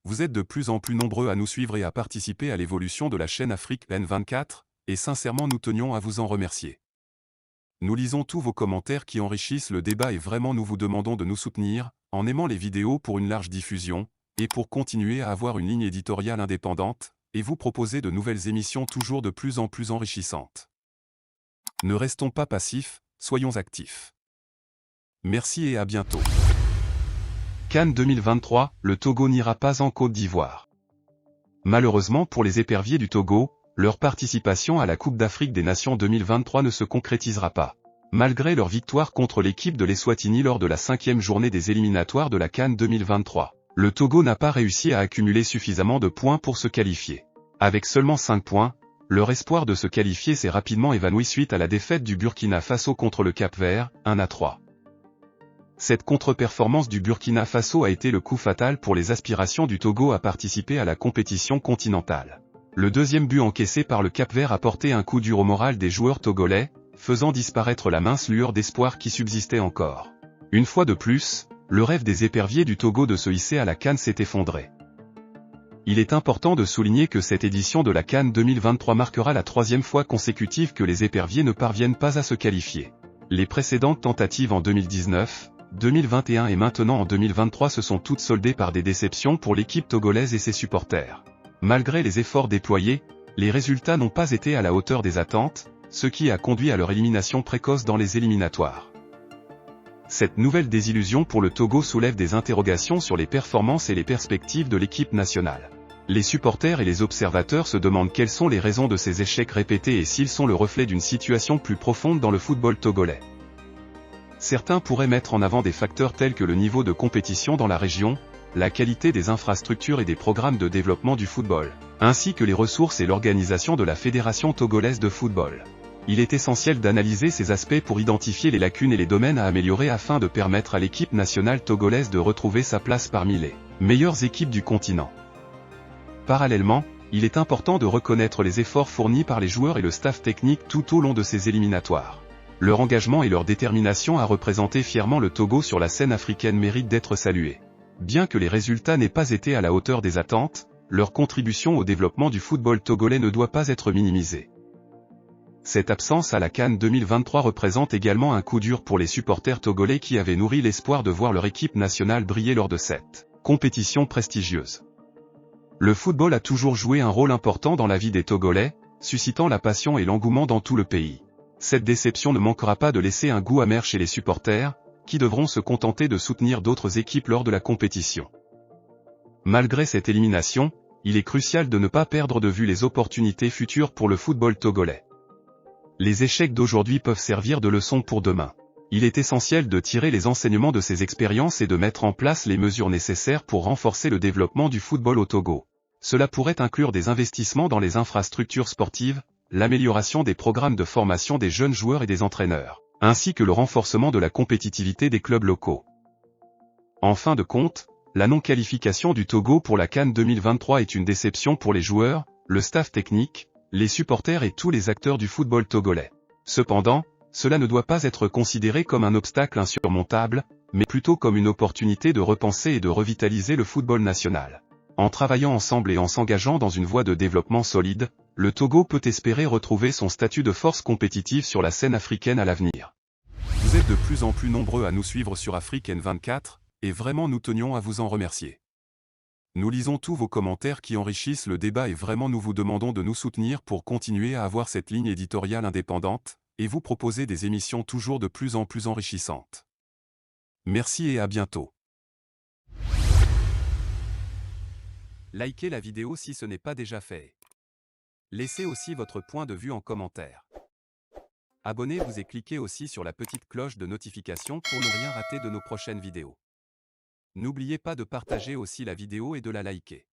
Vous êtes de plus en plus nombreux à nous suivre et à participer à l'évolution de la chaîne Afrique N24, et sincèrement nous tenions à vous en remercier. Nous lisons tous vos commentaires qui enrichissent le débat et vraiment nous vous demandons de nous soutenir, en aimant les vidéos pour une large diffusion, et pour continuer à avoir une ligne éditoriale indépendante, et vous proposer de nouvelles émissions toujours de plus en plus enrichissantes. Ne restons pas passifs, soyons actifs. Merci et à bientôt. CAN 2023, le Togo n'ira pas en Côte d'Ivoire. Malheureusement pour les éperviers du Togo, leur participation à la Coupe d'Afrique des Nations 2023 ne se concrétisera pas. Malgré leur victoire contre l'équipe de l'Eswatini lors de la 5e journée des éliminatoires de la CAN 2023, le Togo n'a pas réussi à accumuler suffisamment de points pour se qualifier. Avec seulement 5 points, leur espoir de se qualifier s'est rapidement évanoui suite à la défaite du Burkina Faso contre le Cap-Vert, 1-3. Cette contre-performance du Burkina Faso a été le coup fatal pour les aspirations du Togo à participer à la compétition continentale. Le deuxième but encaissé par le Cap-Vert a porté un coup dur au moral des joueurs togolais, faisant disparaître la mince lueur d'espoir qui subsistait encore. Une fois de plus, le rêve des éperviers du Togo de se hisser à la CAN s'est effondré. Il est important de souligner que cette édition de la CAN 2023 marquera la 3e fois consécutive que les éperviers ne parviennent pas à se qualifier. Les précédentes tentatives en 2019, 2021 et maintenant en 2023 se sont toutes soldées par des déceptions pour l'équipe togolaise et ses supporters. Malgré les efforts déployés, les résultats n'ont pas été à la hauteur des attentes, ce qui a conduit à leur élimination précoce dans les éliminatoires. Cette nouvelle désillusion pour le Togo soulève des interrogations sur les performances et les perspectives de l'équipe nationale. Les supporters et les observateurs se demandent quelles sont les raisons de ces échecs répétés et s'ils sont le reflet d'une situation plus profonde dans le football togolais. Certains pourraient mettre en avant des facteurs tels que le niveau de compétition dans la région, la qualité des infrastructures et des programmes de développement du football, ainsi que les ressources et l'organisation de la Fédération togolaise de football. Il est essentiel d'analyser ces aspects pour identifier les lacunes et les domaines à améliorer afin de permettre à l'équipe nationale togolaise de retrouver sa place parmi les meilleures équipes du continent. Parallèlement, il est important de reconnaître les efforts fournis par les joueurs et le staff technique tout au long de ces éliminatoires. Leur engagement et leur détermination à représenter fièrement le Togo sur la scène africaine méritent d'être salués. Bien que les résultats n'aient pas été à la hauteur des attentes, leur contribution au développement du football togolais ne doit pas être minimisée. Cette absence à la CAN 2023 représente également un coup dur pour les supporters togolais qui avaient nourri l'espoir de voir leur équipe nationale briller lors de cette compétition prestigieuse. Le football a toujours joué un rôle important dans la vie des Togolais, suscitant la passion et l'engouement dans tout le pays. Cette déception ne manquera pas de laisser un goût amer chez les supporters, qui devront se contenter de soutenir d'autres équipes lors de la compétition. Malgré cette élimination, il est crucial de ne pas perdre de vue les opportunités futures pour le football togolais. Les échecs d'aujourd'hui peuvent servir de leçon pour demain. Il est essentiel de tirer les enseignements de ces expériences et de mettre en place les mesures nécessaires pour renforcer le développement du football au Togo. Cela pourrait inclure des investissements dans les infrastructures sportives, l'amélioration des programmes de formation des jeunes joueurs et des entraîneurs, ainsi que le renforcement de la compétitivité des clubs locaux. En fin de compte, la non-qualification du Togo pour la CAN 2023 est une déception pour les joueurs, le staff technique, les supporters et tous les acteurs du football togolais. Cependant, cela ne doit pas être considéré comme un obstacle insurmontable, mais plutôt comme une opportunité de repenser et de revitaliser le football national. En travaillant ensemble et en s'engageant dans une voie de développement solide, le Togo peut espérer retrouver son statut de force compétitive sur la scène africaine à l'avenir. Vous êtes de plus en plus nombreux à nous suivre sur Afrique N24, et vraiment nous tenions à vous en remercier. Nous lisons tous vos commentaires qui enrichissent le débat et vraiment nous vous demandons de nous soutenir pour continuer à avoir cette ligne éditoriale indépendante, et vous proposer des émissions toujours de plus en plus enrichissantes. Merci et à bientôt. Likez la vidéo si ce n'est pas déjà fait. Laissez aussi votre point de vue en commentaire. Abonnez-vous et cliquez aussi sur la petite cloche de notification pour ne rien rater de nos prochaines vidéos. N'oubliez pas de partager aussi la vidéo et de la liker.